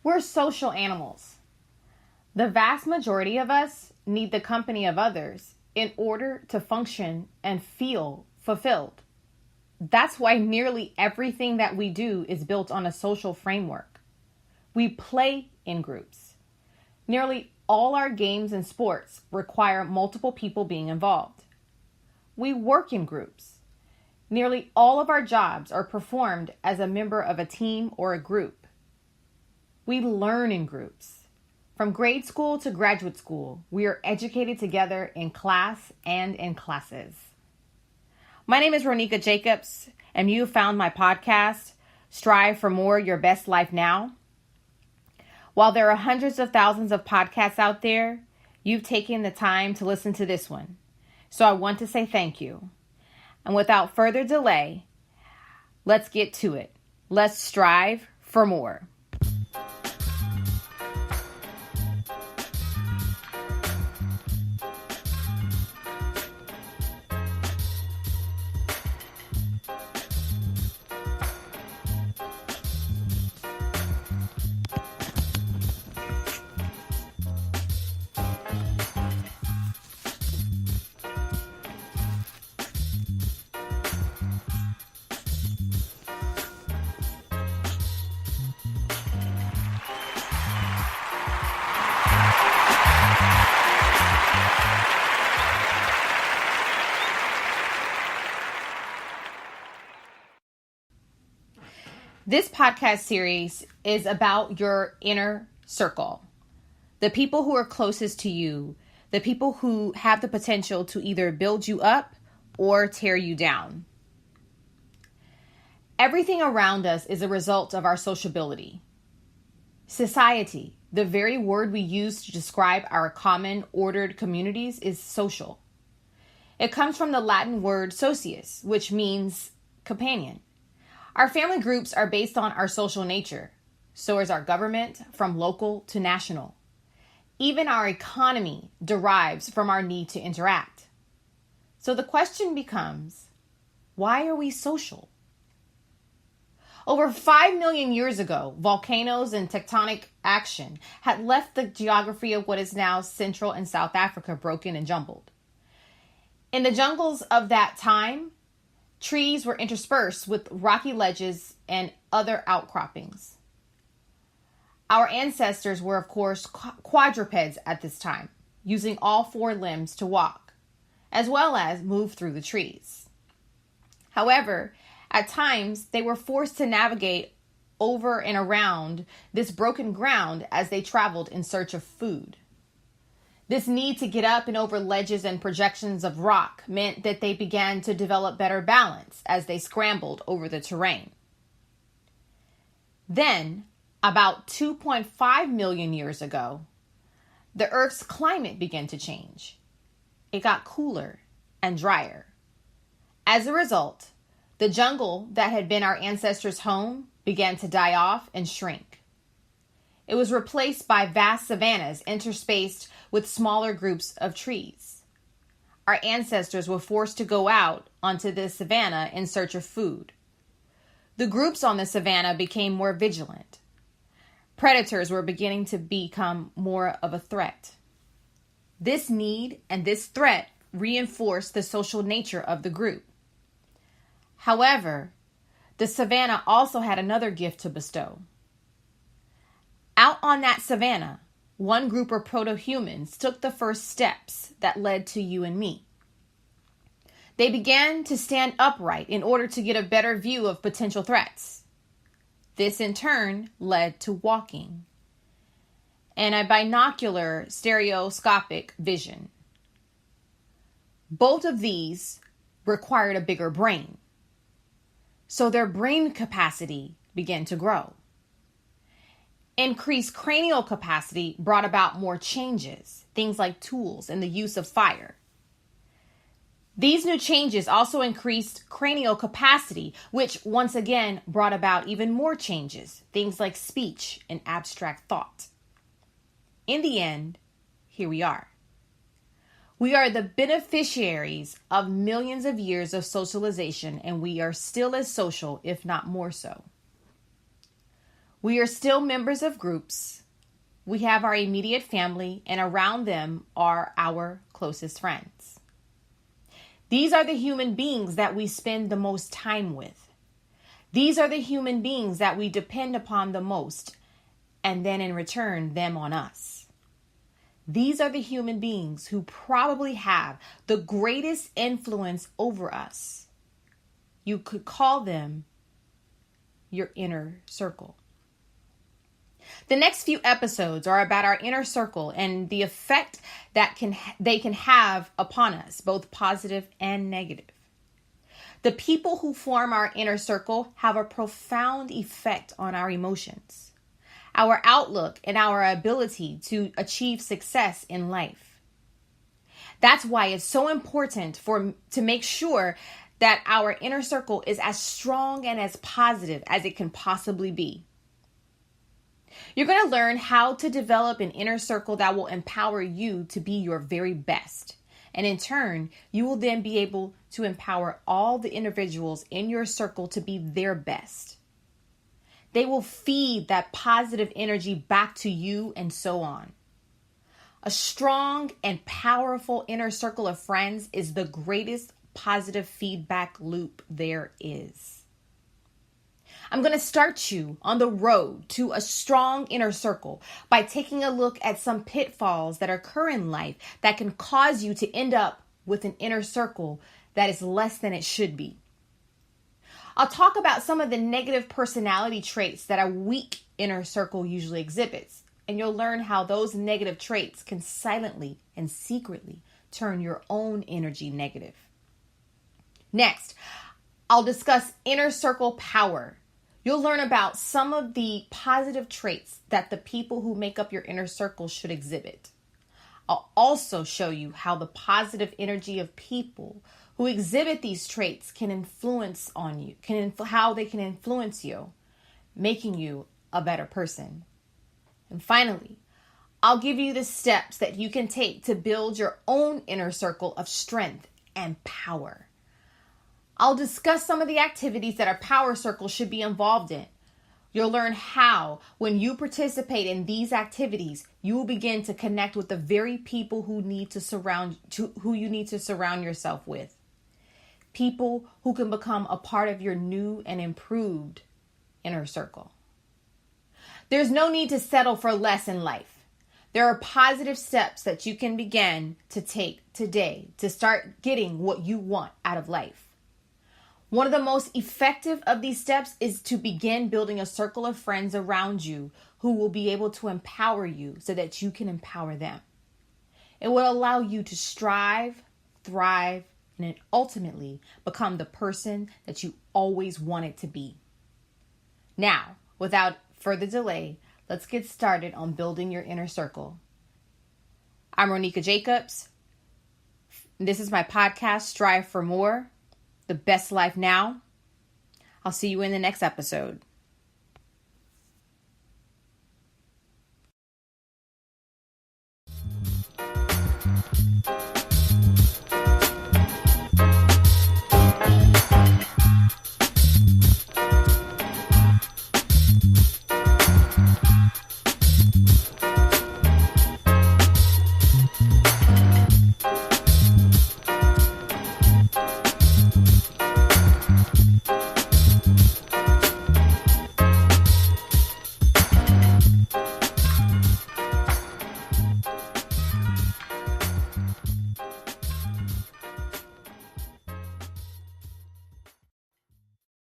We're social animals. The vast majority of us need the company of others in order to function and feel fulfilled. That's why nearly everything that we do is built on a social framework. We play in groups. Nearly all our games and sports require multiple people being involved. We work in groups. Nearly all of our jobs are performed as a member of a team or a group. We learn in groups. From grade school to graduate school, we are educated together in class and in classes. My name is Ronika Jacobs, and you found my podcast, Strive for More, Your Best Life Now. While there are hundreds of thousands of podcasts out there, you've taken the time to listen to this one. So I want to say thank you. And without further delay, let's get to it. Let's strive for more. This podcast series is about your inner circle, the people who are closest to you, the people who have the potential to either build you up or tear you down. Everything around us is a result of our sociability. Society, the very word we use to describe our common, ordered communities, is social. It comes from the Latin word socius, which means companion. Our family groups are based on our social nature. So is our government, from local to national. Even our economy derives from our need to interact. So the question becomes, why are we social? Over 5 million years ago, volcanoes and tectonic action had left the geography of what is now Central and South Africa broken and jumbled. In the jungles of that time, trees were interspersed with rocky ledges and other outcroppings. Our ancestors were, of course, quadrupeds at this time, using all 4 limbs to walk, as well as move through the trees. However, at times, they were forced to navigate over and around this broken ground as they traveled in search of food. This need to get up and over ledges and projections of rock meant that they began to develop better balance as they scrambled over the terrain. Then, about 2.5 million years ago, the Earth's climate began to change. It got cooler and drier. As a result, the jungle that had been our ancestors' home began to die off and shrink. It was replaced by vast savannas interspaced with smaller groups of trees. Our ancestors were forced to go out onto the savanna in search of food. The groups on the savanna became more vigilant. Predators were beginning to become more of a threat. This need and this threat reinforced the social nature of the group. However, the savanna also had another gift to bestow. Out on that savanna, one group of proto-humans took the first steps that led to you and me. They began to stand upright in order to get a better view of potential threats. This in turn led to walking and a binocular stereoscopic vision. Both of these required a bigger brain, so their brain capacity began to grow. Increased cranial capacity brought about more changes, things like tools and the use of fire. These new changes also increased cranial capacity, which once again brought about even more changes, things like speech and abstract thought. In the end, here we are. We are the beneficiaries of millions of years of socialization, and we are still as social, if not more so. We are still members of groups. We have our immediate family, and around them are our closest friends. These are the human beings that we spend the most time with. These are the human beings that we depend upon the most, and then in return, them on us. These are the human beings who probably have the greatest influence over us. You could call them your inner circle. The next few episodes are about our inner circle and the effect that they can have upon us, both positive and negative. The people who form our inner circle have a profound effect on our emotions, our outlook, and our ability to achieve success in life. That's why it's so important to make sure that our inner circle is as strong and as positive as it can possibly be. You're going to learn how to develop an inner circle that will empower you to be your very best. And in turn, you will then be able to empower all the individuals in your circle to be their best. They will feed that positive energy back to you and so on. A strong and powerful inner circle of friends is the greatest positive feedback loop there is. I'm going to start you on the road to a strong inner circle by taking a look at some pitfalls that occur in life that can cause you to end up with an inner circle that is less than it should be. I'll talk about some of the negative personality traits that a weak inner circle usually exhibits, and you'll learn how those negative traits can silently and secretly turn your own energy negative. Next, I'll discuss inner circle power. You'll learn about some of the positive traits that the people who make up your inner circle should exhibit. I'll also show you how the positive energy of people who exhibit these traits can influence on you, how they can influence you, making you a better person. And finally, I'll give you the steps that you can take to build your own inner circle of strength and power. I'll discuss some of the activities that our power circle should be involved in. You'll learn how, when you participate in these activities, you will begin to connect with the very people who you need to surround yourself with. People who can become a part of your new and improved inner circle. There's no need to settle for less in life. There are positive steps that you can begin to take today to start getting what you want out of life. One of the most effective of these steps is to begin building a circle of friends around you who will be able to empower you so that you can empower them. It will allow you to strive, thrive, and ultimately become the person that you always wanted to be. Now, without further delay, let's get started on building your inner circle. I'm Ronika Jacobs. This is my podcast, Strive for More. The best life now. I'll see you in the next episode.